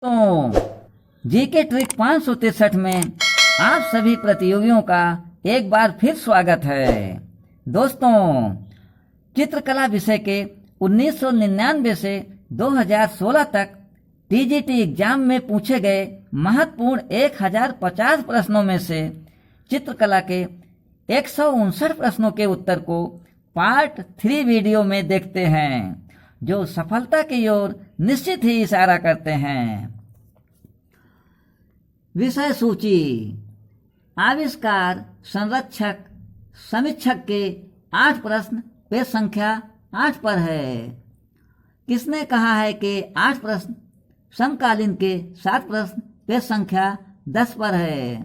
तो GK trick 563 में आप सभी प्रतियोगियों का एक बार फिर स्वागत है। दोस्तों, चित्रकला विषय के 1999 से 2016 तक टीजीटी एग्जाम में पूछे गए महत्वपूर्ण 1050 प्रश्नों में से चित्रकला के 159 प्रश्नों के उत्तर को पार्ट 3 वीडियो में देखते हैं, जो सफलता की ओर निश्चित ही इशारा करते हैं। विषय सूची: आविष्कार, संरक्षक, समीक्षक के 8 प्रश्न पेज संख्या 8 पर है। किसने कहा है कि 8 प्रश्न? समकालीन के 7 प्रश्न पेज संख्या 10 पर है।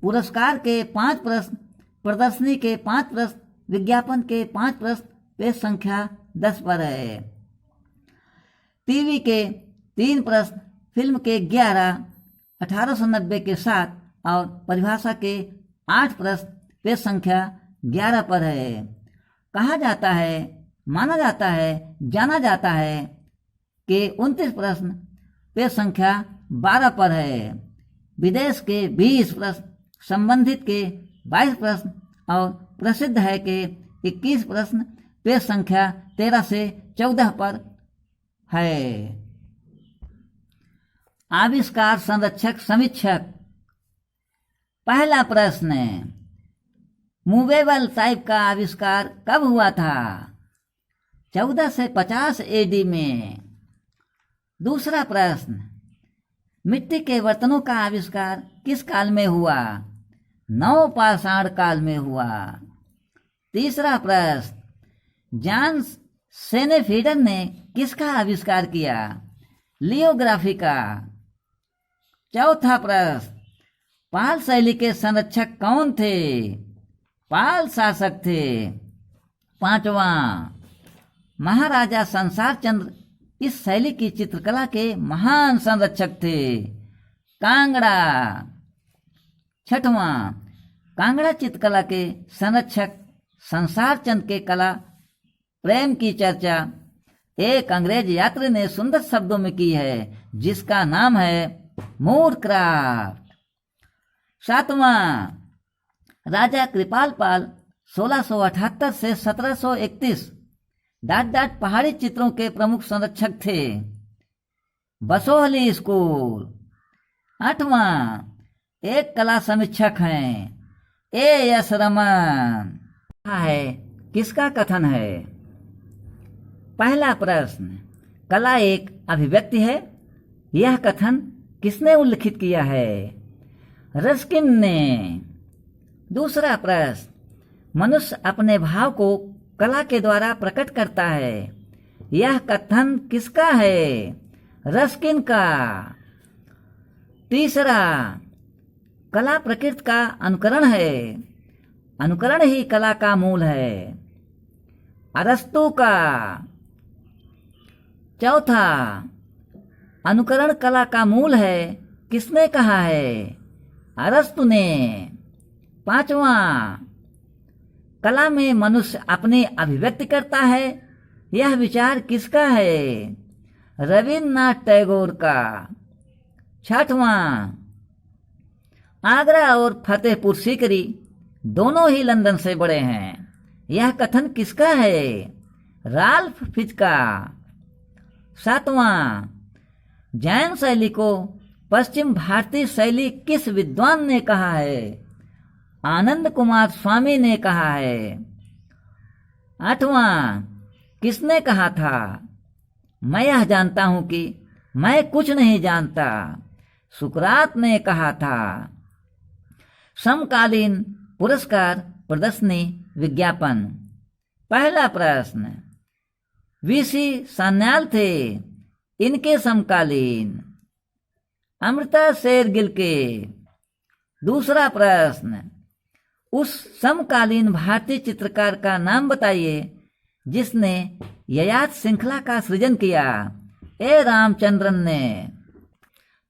पुरस्कार के 5 प्रश्न, प्रदर्शनी के 5 प्रश्न, विज्ञापन के 5 प्रश्न पेज संख्या 10 पर है। टीवी के 3 प्रश्न, फिल्म के 11, 1890 के 7 और परिभाषा के 8 प्रश्न पेज संख्या 11 पर है। कहा जाता है, माना जाता है, जाना जाता है कि 29 प्रश्न पेज संख्या 12 पर है। विदेश के 20 प्रश्न, संबंधित के 22 प्रश्न और प्रसिद्ध है के 21 प्रश्न पेज संख्या 13 से 14 पर है। आविष्कार, संरक्षक, समीक्षक। पहला प्रश्न, मूवेबल टाइप का आविष्कार कब हुआ था? 1450 एडी में। दूसरा प्रश्न, मिट्टी के बर्तनों का आविष्कार किस काल में हुआ? नवपाषाण काल में हुआ। तीसरा प्रश्न, जॉन सेनेफीडर ने किसका आविष्कार किया? लियोग्राफी का। चौथा प्रश्न, पाल शैली के संरक्षक कौन थे? पाल शासक थे। पांचवा, महाराजा संसार चंद्र इस शैली की चित्रकला के महान संरक्षक थे। कांगड़ा। छठवां, कांगड़ा चित्रकला के संरक्षक संसार चंद्र के कला प्रेम की चर्चा एक अंग्रेज यात्री ने सुंदर शब्दों में की है, जिसका नाम है मूरक्राफ्ट। सातवां, राजा कृपाल पाल 1678 से 1731 डाट डाट पहाड़ी चित्रों के प्रमुख संरक्षक थे। बसोहली स्कूल। आठवां, एक कला समीक्षक हैं एएस रमन। है किसका कथन है? पहला प्रश्न, कला एक अभिव्यक्ति है। यह कथन किसने उल्लिखित किया है? रस्किन ने। दूसरा प्रश्न, मनुष्य अपने भाव को कला के द्वारा प्रकट करता है। यह कथन किसका है? रस्किन का। तीसरा, कला प्रकृति का अनुकरण है। अनुकरण ही कला का मूल है। अरस्तु का। चौथा, अनुकरण कला का मूल है। किसने कहा है? अरस्तु ने। पांचवां, कला में मनुष्य अपनी अभिव्यक्ति करता है। यह विचार किसका है? रविन्द्रनाथ टैगोर का। छठवां, आगरा और फतेहपुर सीकरी दोनों ही लंदन से बड़े हैं। यह कथन किसका है? राल्फ फिच का। सातवां, जैन शैली को पश्चिम भारतीय शैली किस विद्वान ने कहा है? आनंद कुमार स्वामी ने कहा है। आठवां, किसने कहा था? मैं यह जानता हूं कि मैं कुछ नहीं जानता। सुकरात ने कहा था। समकालीन पुरस्कार, प्रदर्शनी, विज्ञापन। पहला प्रश्न, वीसी सान्याल थे। इनके समकालीन अमृता शेरगिल के। दूसरा प्रश्न, उस समकालीन भारतीय चित्रकार का नाम बताइए जिसने ययाति श्रृंखला का सृजन किया। ए रामचंद्रन ने।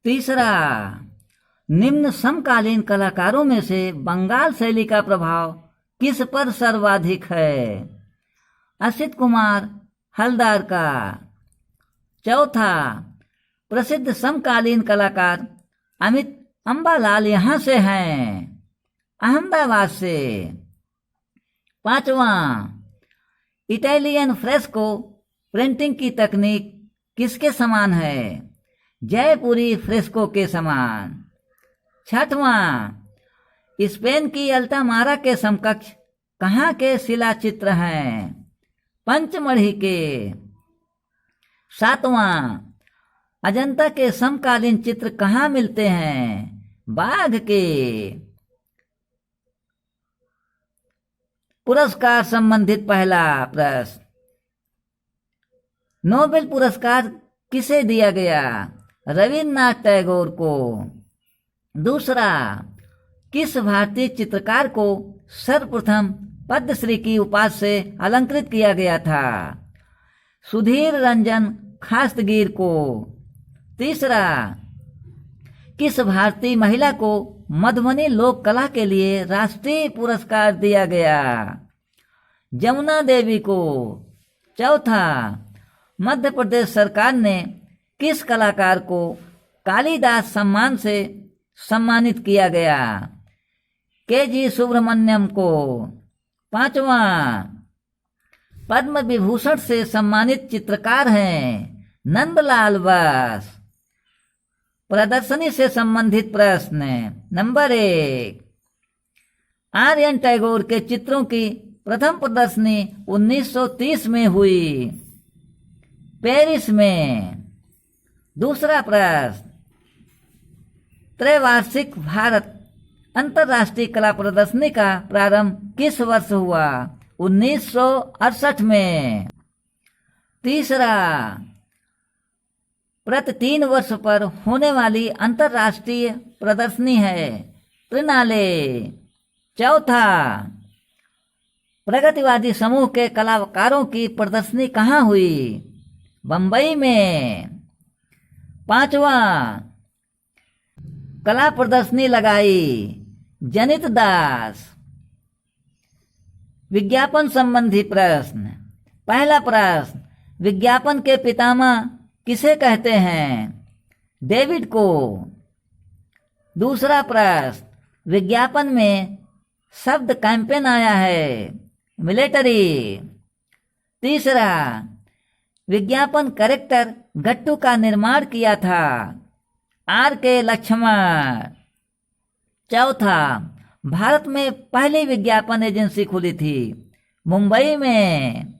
तीसरा, निम्न समकालीन कलाकारों में से बंगाल शैली का प्रभाव किस पर सर्वाधिक है? असित कुमार हलदार का। चौथा, प्रसिद्ध समकालीन कलाकार अमित अंबालाल यहाँ से हैं, अहमदाबाद से। 5वां, इटालियन फ्रेस्को प्रिंटिंग की तकनीक किसके समान है? जयपुरी फ्रेस्को के समान। 6वां, स्पेन की अल्टामारा के समकक्ष कहाँ के शिला चित्र हैं? पंचमढ़ी के। 7वां, अजंता के समकालीन चित्र कहाँ मिलते हैं? बाघ के। पुरस्कार संबंधित पहला प्रश्न, नोबेल पुरस्कार किसे दिया गया? रविन्द्रनाथ टैगोर को। दूसरा, किस भारतीय चित्रकार को सर्वप्रथम पद्मश्री की उपाधि से अलंकृत किया गया था? सुधीर रंजन खास्तगीर को। तीसरा, किस भारतीय महिला को मधुबनी लोक कला के लिए राष्ट्रीय पुरस्कार दिया गया? जमुना देवी को। चौथा, मध्य प्रदेश सरकार ने किस कलाकार को कालिदास सम्मान से सम्मानित किया गया? के.जी. सुब्रमण्यम को। 5वां, पद्म विभूषण से सम्मानित चित्रकार हैं नंदलाल बोस। प्रदर्शनी से संबंधित प्रश्न। नंबर 1, आर्यन टैगोर के चित्रों की प्रथम प्रदर्शनी 1930 में हुई, पेरिस में। दूसरा प्रश्न, त्रैवार्षिक भारत अंतर्राष्ट्रीय कला प्रदर्शनी का प्रारंभ किस वर्ष हुआ? 1968 में। तीसरा, प्रति 3 वर्ष पर होने वाली अंतर्राष्ट्रीय प्रदर्शनी है त्रिनाले। चौथा, प्रगतिवादी समूह के कलाकारों की प्रदर्शनी कहाँ हुई? बंबई में। 5वां, कला प्रदर्शनी लगाई जनित दास। विज्ञापन संबंधी प्रश्न। पहला प्रश्न, विज्ञापन के पितामह किसे कहते हैं? डेविड को। दूसरा प्रश्न, विज्ञापन में शब्द कैंपेन आया है मिलिट्री। तीसरा, विज्ञापन कैरेक्टर गट्टू का निर्माण किया था R.K. लक्ष्मण। चौथा, भारत में पहली विज्ञापन एजेंसी खुली थी मुंबई में।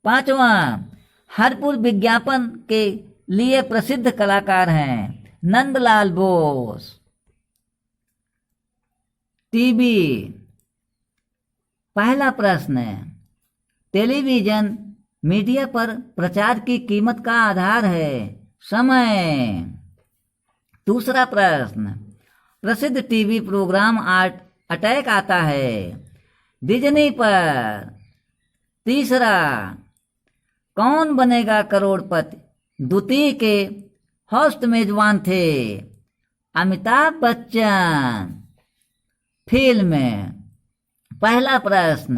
5वां, हरपुर विज्ञापन के लिए प्रसिद्ध कलाकार हैं नंदलाल बोस। टीवी। पहला प्रश्न, टेलीविजन मीडिया पर प्रचार की कीमत का आधार है समय। दूसरा प्रश्न, प्रसिद्ध टीवी प्रोग्राम आर्ट अटैक आता है डिज्नी पर। तीसरा, कौन बनेगा करोड़पति द्वितीय के होस्ट मेजबान थे अमिताभ बच्चन। फिल्म में। पहला प्रश्न,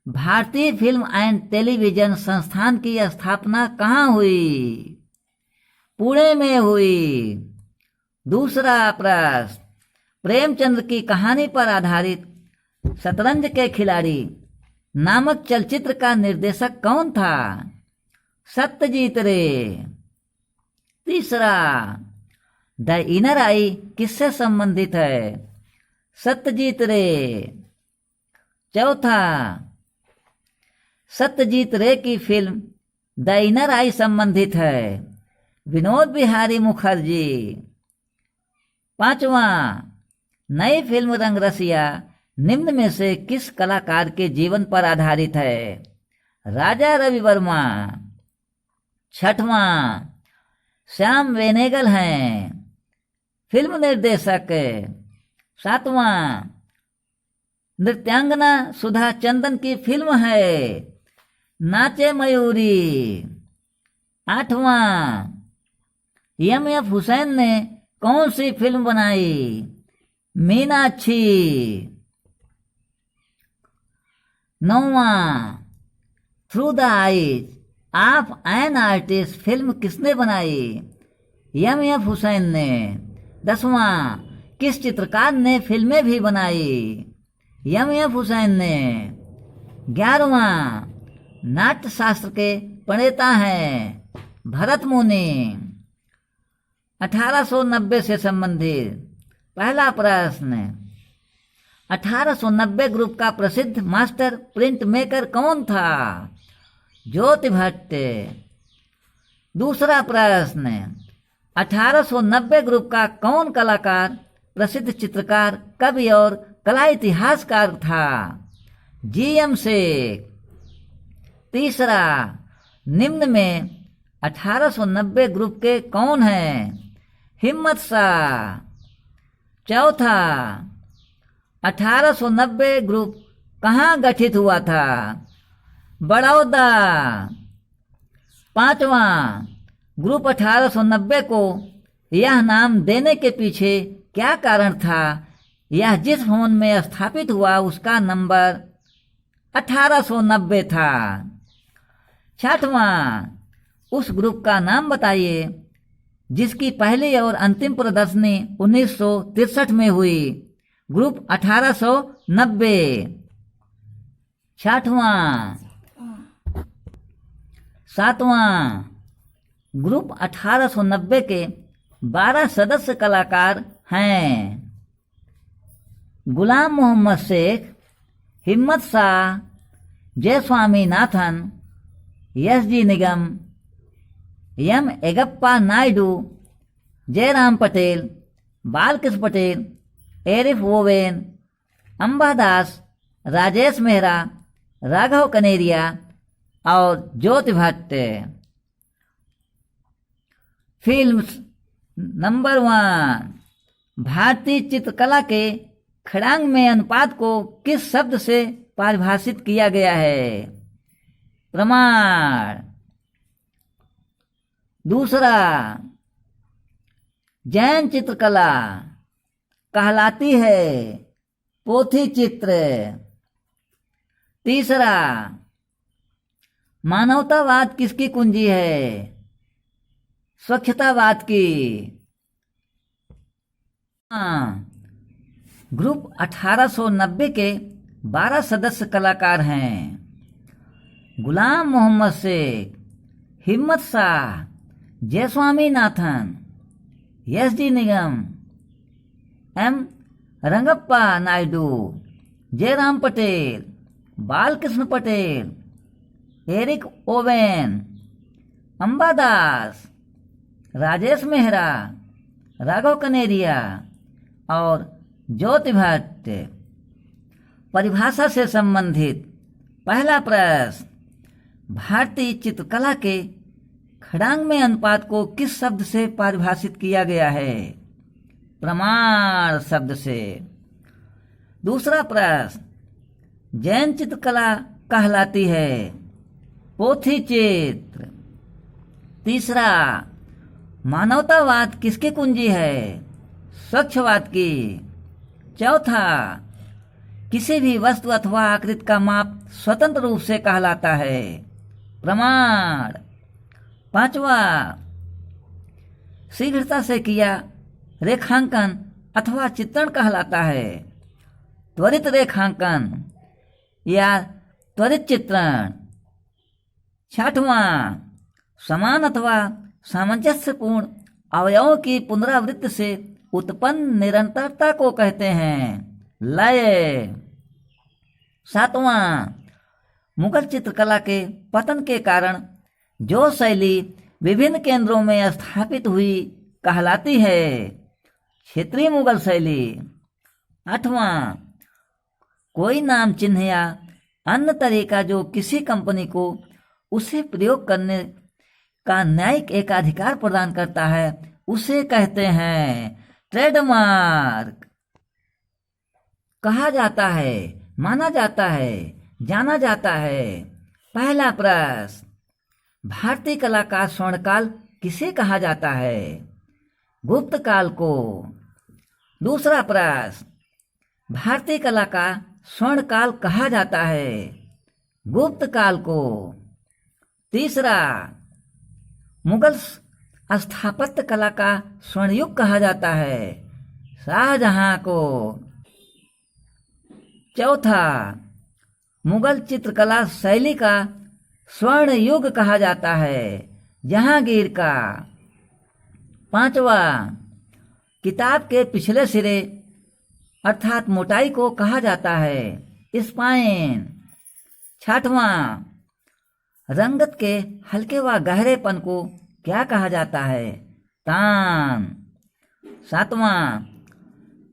भारतीय फिल्म एंड टेलीविजन संस्थान की स्थापना कहाँ हुई? पुणे में हुई। दूसरा प्रश्न, प्रेमचंद्र की कहानी पर आधारित शतरंज के खिलाड़ी नामक चलचित्र का निर्देशक कौन था? सत्यजीत रे। तीसरा, द इनर आई किससे संबंधित है? सत्यजीत रे। चौथा, सत्यजीत रे की फिल्म द इनर आई संबंधित है विनोद बिहारी मुखर्जी। 5वां, नई फिल्म रंगरसिया निम्न में से किस कलाकार के जीवन पर आधारित है? राजा रवि वर्मा। 6वां, श्याम बेनेगल हैं फिल्म निर्देशक। 7वां, नृत्यांगना सुधा चंदन की फिल्म है नाचे मयूरी। 8वां, एम.एफ. हुसैन ने कौन सी फिल्म बनाई? मीनाक्षी। 9वां, through the eyes of an artist film किसने बनाई? एम हुसैन ने। 10वां, किस चित्रकार ने फिल्में भी बनाई? एम हुसैन ने। 11वां, नाट्य शास्त्र के प्रणेता हैं भरत मुनि। 1890 से संबंधित पहला प्रश्न, 1890 ग्रुप का प्रसिद्ध मास्टर प्रिंट मेकर कौन था? ज्योति भट्ट। दूसरा प्रश्न, 1890 ग्रुप का कौन कलाकार प्रसिद्ध चित्रकार, कवि और कला इतिहासकार था? जी.एम. शेख। तीसरा, निम्न में 1890 ग्रुप के कौन हैं? हिम्मत शाह। चौथा, 1890 ग्रुप कहाँ गठित हुआ था? बड़ौदा। 5वां, ग्रुप 1890 को यह नाम देने के पीछे क्या कारण था? यह जिस फोन में स्थापित हुआ उसका नंबर 1890 था। 6वां, उस ग्रुप का नाम बताइए जिसकी पहली और अंतिम प्रदर्शनी 1963 में हुई। ग्रुप 1890। 6वां। 7वां, ग्रुप 1890 के 12 सदस्य कलाकार हैं गुलाम मोहम्मद शेख, हिम्मत शाह, जय स्वामीनाथन, एस.जी. निगम, एम. एगप्पा नायडू, जयराम पटेल, बालकृष्ण पटेल, एरिफ ओवेन, अंबादास, राजेश मेहरा, राघव कनेरिया और ज्योति भट्ट। फिल्म्स। नंबर 1, भारतीय चित्रकला के खड़ांग में अनुपात को किस शब्द से परिभाषित किया गया है? प्रमाण। दूसरा, जैन चित्रकला कहलाती है पोथी चित्र। तीसरा, मानवतावाद किसकी कुंजी है? स्वच्छतावाद की। ग्रुप 1890 के 12 सदस्य कलाकार हैं गुलाम मोहम्मद शेख, हिम्मत शाह, जय स्वामीनाथन, एस.जी. निगम, एम. रंगप्पा नायडू, जयराम पटेल, बालकृष्ण पटेल, एरिक ओवेन, अंबादास, राजेश मेहरा, राघव कनेरिया और ज्योति भट्ट। परिभाषा से संबंधित पहला प्रश्न, भारतीय चित्रकला के खड़ांग में अनुपात को किस शब्द से परिभाषित किया गया है? प्रमाण शब्द से। दूसरा प्रश्न, जैन चित्रकला कहलाती है पोथी चित्र। तीसरा, मानवतावाद किसकी कुंजी है? स्वच्छवाद की। चौथा, किसी भी वस्तु अथवा आकृति का माप स्वतंत्र रूप से कहलाता है। प्रमाण। 5वां, शीघ्रता से किया रेखांकन अथवा चित्रण कहलाता है। त्वरित रेखांकन या त्वरित चित्रण। 6वां, समान अथवा सामंजस्यपूर्ण अवयवों की पुनरावृत्ति से उत्पन्न निरंतरता को कहते हैं लय। 7वां, मुगल चित्रकला के पतन के कारण जो शैली विभिन्न केंद्रों में स्थापित हुई कहलाती है क्षेत्रीय मुगल शैली। 8वां, कोई नाम चिन्ह या अन्य तरीका जो किसी कंपनी को उसे प्रयोग करने का न्यायिक एकाधिकार प्रदान करता है उसे कहते हैं ट्रेडमार्क। कहा जाता है, माना जाता है, जाना जाता है। पहला प्रश्न, भारतीय कला का स्वर्णकाल किसे कहा जाता है? गुप्त काल को। दूसरा प्रश्न, भारतीय कला का स्वर्णकाल कहा जाता है? गुप्त काल को। तीसरा, मुगल स्थापत्य कला का स्वर्ण युग कहा जाता है शाहजहां को। चौथा, मुगल चित्रकला शैली का स्वर्ण युग कहा जाता है जहांगीर का। पांचवा, किताब के पिछले सिरे अर्थात मोटाई को कहा जाता है स्पाइन। छठवां, रंगत के हल्के व गहरेपन को क्या कहा जाता है तान। सातवां,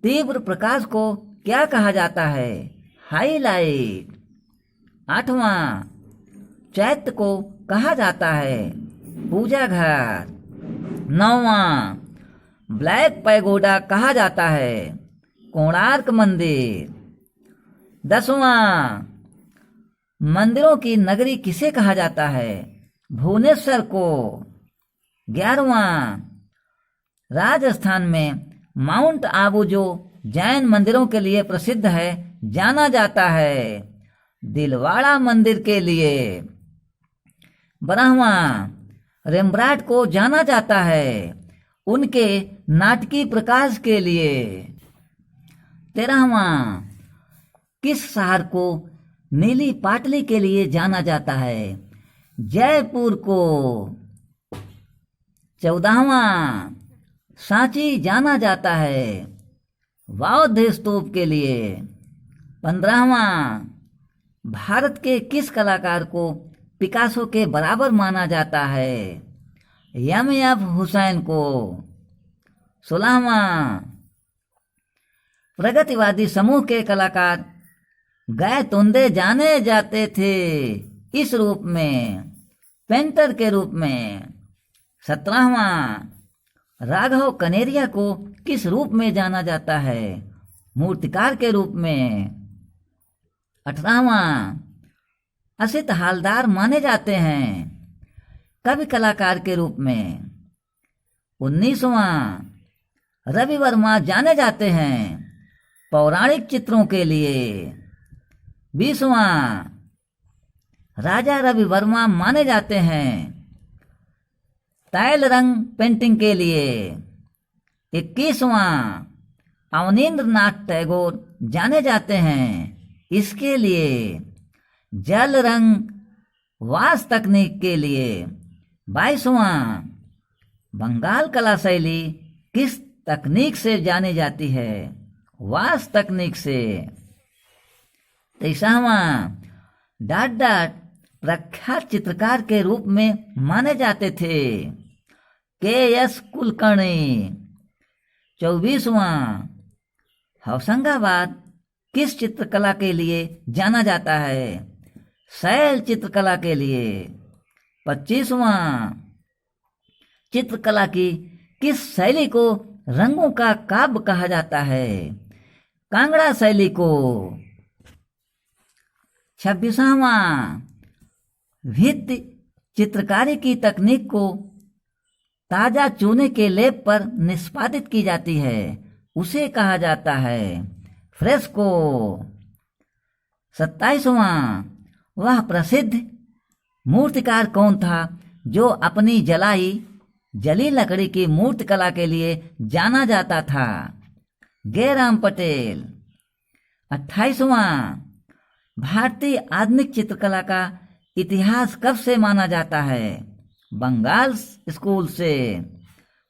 तीव्र प्रकाश को क्या कहा जाता है हाईलाइट। आठवां, चैत्य को कहा जाता है पूजा घर। नौवां, ब्लैक पैगोडा कहा जाता है कोणार्क मंदिर। 10वां, मंदिरों की नगरी किसे कहा जाता है भुवनेश्वर को। 11वां, राजस्थान में माउंट आबू जो जैन मंदिरों के लिए प्रसिद्ध है जाना जाता है दिलवाड़ा मंदिर के लिए। 12वां, रेम्ब्रांट को जाना जाता है उनके नाटकीय प्रकाश के लिए। 13वां, किस शहर को नीली पाटली के लिए जाना जाता है जयपुर को। 14वां, सांची जाना जाता है बौद्ध स्तूप के लिए। 15वां, भारत के किस कलाकार को पिकासो के बराबर माना जाता है एम.एफ. हुसैन को। 16वां, प्रगतिवादी समूह के कलाकार गए तुंदे जाने जाते थे इस रूप में पेंटर के रूप में। 17वां, राघव कनेरिया को किस रूप में जाना जाता है मूर्तिकार के रूप में। 18वां, असित हालदार माने जाते हैं कवि कलाकार के रूप में। 19वां, रवि वर्मा जाने जाते हैं पौराणिक चित्रों के लिए। 20वां, राजा रवि वर्मा माने जाते हैं तैल रंग पेंटिंग के लिए। 21वां, अवनींद्र नाथ टैगोर जाने जाते हैं इसके लिए जल रंग वास तकनीक के लिए। 22वां, बंगाल कला शैली किस तकनीक से जानी जाती है वास तकनीक से। 23वां, डाट डाट प्रख्यात चित्रकार के रूप में माने जाते थे के.एस. कुलकर्णी। 24वां, होशंगाबाद किस चित्रकला के लिए जाना जाता है शैल चित्रकला के लिए। 25वां, चित्रकला की किस शैली को रंगों का काव्य कहा जाता है कांगड़ा शैली को। 26वां, भित्ति चित्रकारी की तकनीक को ताजा चूने के लेप पर निष्पादित की जाती है उसे कहा जाता है फ्रेस्को। 27वां, वह प्रसिद्ध मूर्तिकार कौन था जो अपनी जली लकड़ी की मूर्ति कला के लिए जाना जाता था गेराम पटेल। 28वां, भारतीय आधुनिक चित्रकला का इतिहास कब से माना जाता है बंगाल स्कूल से।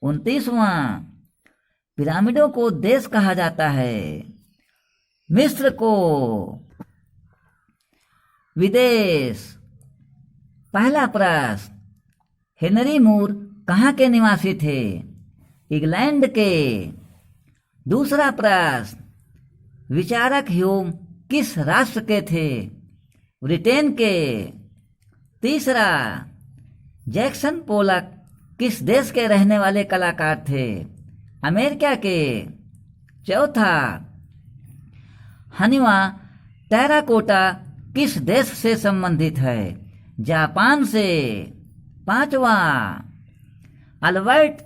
29वां, पिरामिडों को देश कहा जाता है मिस्र को। विदेश। पहला प्रश्न, हेनरी मूर कहाँ के निवासी थे इंग्लैंड के। दूसरा प्रश्न, विचारक ह्यूम किस राष्ट्र के थे ब्रिटेन के। तीसरा, जैक्सन पोलक किस देश के रहने वाले कलाकार थे अमेरिका के। चौथा, हनिवा टेराकोटा किस देश से संबंधित है जापान से। पांचवा, अल्बर्ट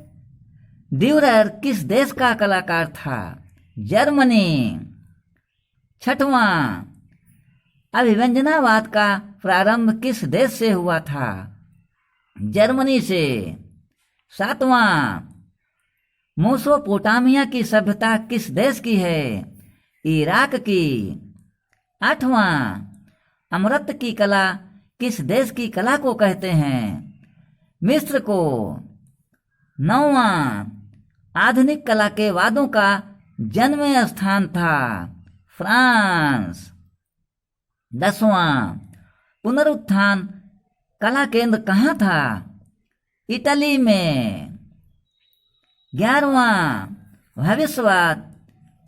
ड्यूरर किस देश का कलाकार था जर्मनी। छठवां, अभिव्यंजनावाद का प्रारंभ किस देश से हुआ था जर्मनी से। 7वां, मेसोपोटामिया की सभ्यता किस देश की है? इराक की। 8वां, अमृत की कला किस देश की कला को कहते हैं? मिस्र को। 9वां, आधुनिक कला के वादों का जन्म स्थान था फ्रांस। 10वां, पुनरुत्थान कला केंद्र कहाँ था? इटली में। 11वां, भविष्यवाद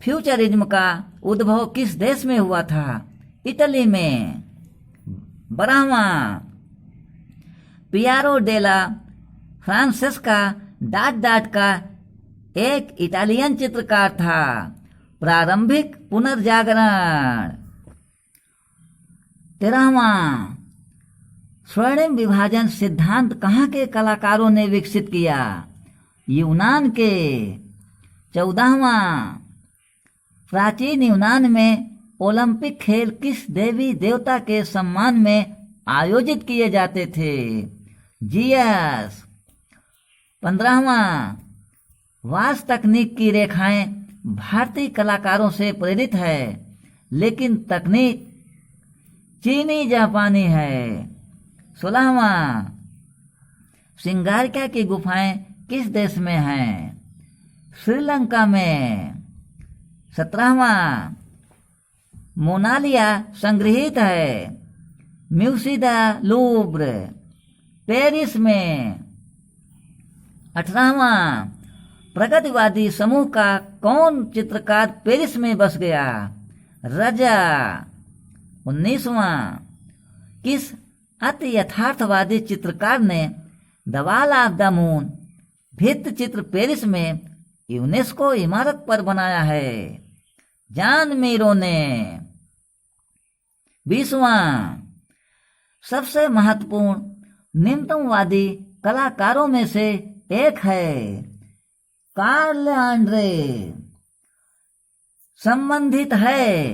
फ्यूचरिज्म का उद्भव किस देश में हुआ था? इटली में। 12वां, पियारो डेला फ्रांसेस्का डाट डाट का एक इटालियन चित्रकार था। प्रारंभिक पुनर्जागरण। 13वां, स्वर्णिम विभाजन सिद्धांत कहाँ के कलाकारों ने विकसित किया? यूनान के। 14वां, प्राचीन यूनान में ओलंपिक खेल किस देवी देवता के सम्मान में आयोजित किए जाते थे? जियस। 15वां, वास तकनीक की रेखाएं भारतीय कलाकारों से प्रेरित है, लेकिन तकनीक चीनी जापानी है। 16वां, सिंगारिका की गुफाएं किस देश में हैं? श्रीलंका में। 17वां, मोनालिया संग्रहित है म्यूसी द लूव्र पेरिस में। 18वां, प्रगतिवादी समूह का कौन चित्रकार पेरिस में बस गया? रजा। 19वां, किस अति यथार्थवादी चित्रकार ने the wall of the moon भित्ति चित्र पेरिस में यूनेस्को इमारत पर बनाया है? जॉन मीरो ने। 20वां, सबसे महत्वपूर्ण निम्नतमवादी कलाकारों में से एक है कार्ल आंड्रे। संबंधित है।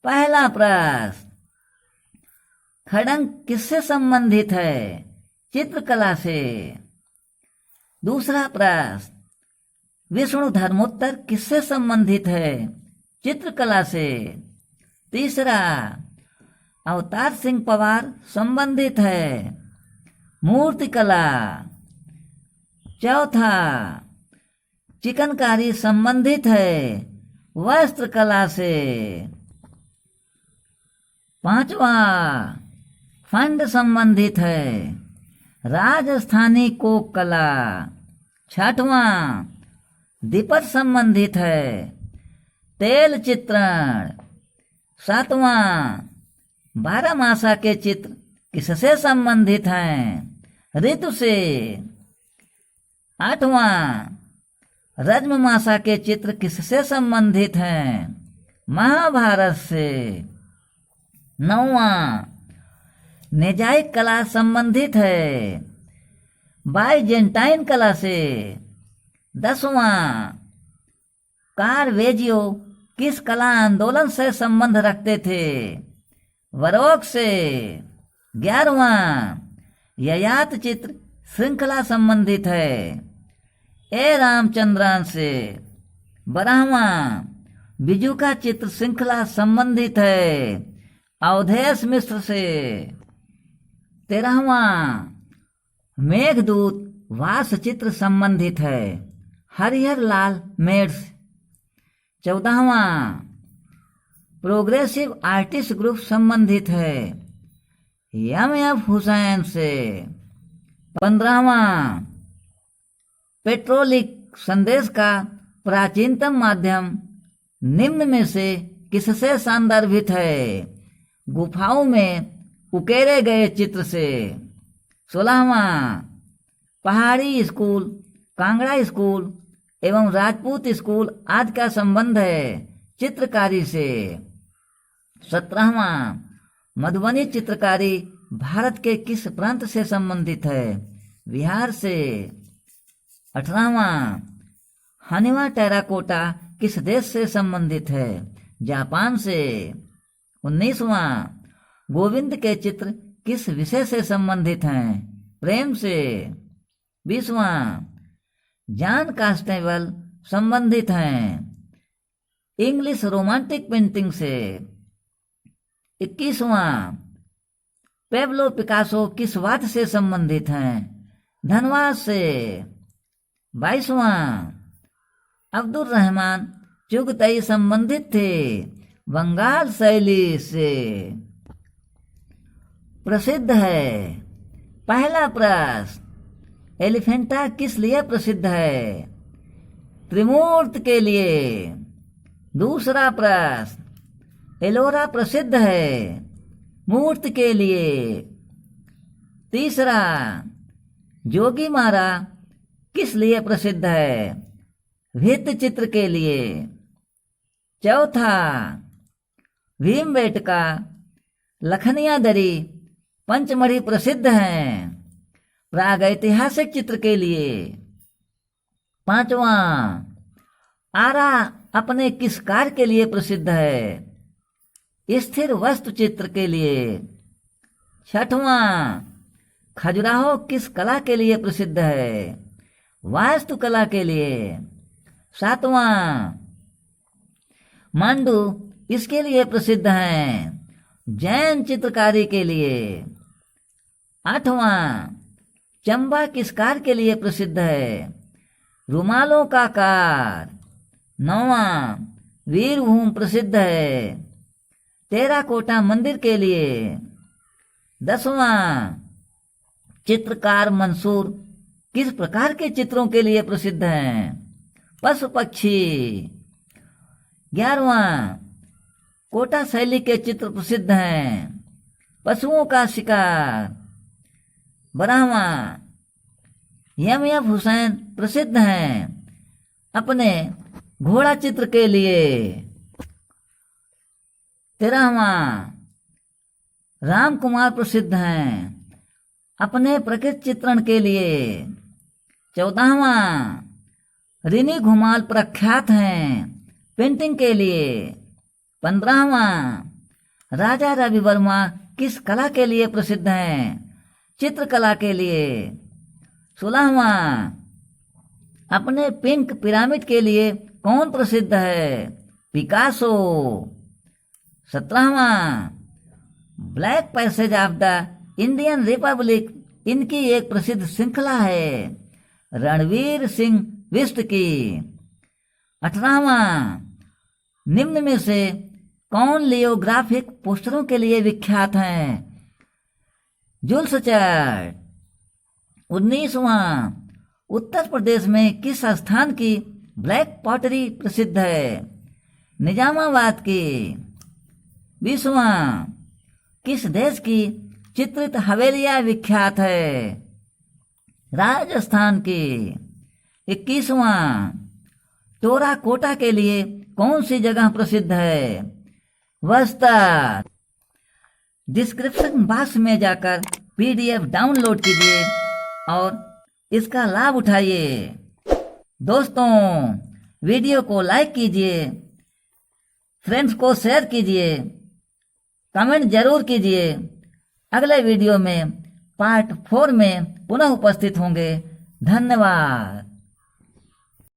पहला प्रश्न, खड़ंग किससे संबंधित है? चित्रकला से। दूसरा प्रश्न, विष्णु धर्मोत्तर किससे संबंधित है? चित्रकला से। तीसरा, अवतार सिंह पवार संबंधित है मूर्तिकला। चौथा, चिकनकारी संबंधित है वस्त्रकला से। पांचवा, फंड संबंधित है राजस्थानी कोक कला। छठवां, दीपक संबंधित है तेल चित्रण। सातवां, बारहमासा के चित्र किससे संबंधित हैं? ऋतु से। आठवां, रजममासा के चित्र किससे संबंधित हैं? महाभारत से। नौवां, नेजाइक कला संबंधित है बाइजेंटाइन कला से। 10वां, कारवेजियो किस कला आंदोलन से संबंध रखते थे? बरोक से। 11वां, ययात चित्र श्रृंखला संबंधित है ए रामचंद्रन से। 12वां, बिजू का चित्र श्रृंखला संबंधित है अवधेश मिश्र से। 13वां, मेघदूत वास चित्र संबंधित है हरिहर लाल मेड्स। 14वां, प्रोग्रेसिव आर्टिस्ट ग्रुप संबंधित है एम.एफ. हुसैन से। 15वां, पेट्रोलिक संदेश का प्राचीनतम माध्यम निम्न में से किससे संदर्भित है? गुफाओं में उकेरे गए चित्र से। 16वां, पहाड़ी स्कूल, कांगड़ा स्कूल एवं राजपूत स्कूल आदि का संबंध है चित्रकारी से। 17वां, मधुबनी चित्रकारी भारत के किस प्रांत से संबंधित है? बिहार से। 18वां, हनिवा टेराकोटा किस देश से संबंधित है? जापान से। 19वां, गोविंद के चित्र किस विषय से संबंधित हैं? प्रेम से। 20वां जॉन कांस्टेबल संबंधित हैं इंग्लिश रोमांटिक पेंटिंग से। 21वां पेब्लो पिकासो किस वाद से संबंधित हैं? धनवाद से। 22वां अब्दुल रहमान चुगतई संबंधित थे बंगाल शैली से। प्रसिद्ध है। पहला प्रश्न एलिफेंटा किस लिए प्रसिद्ध है? त्रिमूर्त के लिए। दूसरा प्रश्न एलोरा प्रसिद्ध है मूर्त के लिए। तीसरा जोगीमारा किस लिए प्रसिद्ध है? भित्ति चित्र के लिए। चौथा भीमबेटका लखनिया दरी पंचमढ़ी प्रसिद्ध हैं प्रागैतिहासिक चित्र के लिए। पांचवां आरा अपने किस कार्य के लिए प्रसिद्ध है? स्थिर वस्तु चित्र के लिए। छठवां खजुराहो किस कला के लिए प्रसिद्ध है? वास्तुकला के लिए। सातवां मांडू इसके लिए प्रसिद्ध हैं जैन चित्रकारी के लिए। आठवां चंबा किस कार्य के लिए प्रसिद्ध है? रुमालों का कार्य। नौवां वीरभूम प्रसिद्ध है टेराकोटा मंदिर के लिए। 10वां चित्रकार मंसूर किस प्रकार के चित्रों के लिए प्रसिद्ध हैं? पशु पक्षी। 11वां कोटा शैली के चित्र प्रसिद्ध हैं पशुओं का शिकार। 12वां एम.एफ. हुसैन प्रसिद्ध हैं अपने घोड़ा चित्र के लिए। 13वां राम कुमार प्रसिद्ध हैं अपने प्रकृति चित्रण के लिए। 14वां रिनी घुमाल प्रख्यात हैं पेंटिंग के लिए। 15वां राजा रवि वर्मा किस कला के लिए प्रसिद्ध हैं? चित्रकला के लिए। 16वां अपने पिंक पिरामिड के लिए कौन प्रसिद्ध है? पिकासो। 17वां black passage of the Indian republic इनकी एक प्रसिद्ध श्रृंखला है रणवीर सिंह बिष्ट की। 18वां निम्न में से कौन लियोग्राफिक पोस्टरों के लिए विख्यात हैं? Joule's chart. 19वां उत्तर प्रदेश में किस स्थान की ब्लैक पॉटरी प्रसिद्ध है? निजामाबाद की। 20वां किस देश की चित्रित हवेलियां विख्यात है? राजस्थान की। 21वां टेराकोटा के लिए कौन सी जगह प्रसिद्ध है? बस्तर। डिस्क्रिप्शन बॉक्स में जाकर PDF डाउनलोड कीजिए और इसका लाभ उठाइए। दोस्तों वीडियो को लाइक कीजिए, फ्रेंड्स को शेयर कीजिए, कमेंट जरूर कीजिए। अगले वीडियो में पार्ट 4 में पुनः उपस्थित होंगे। धन्यवाद।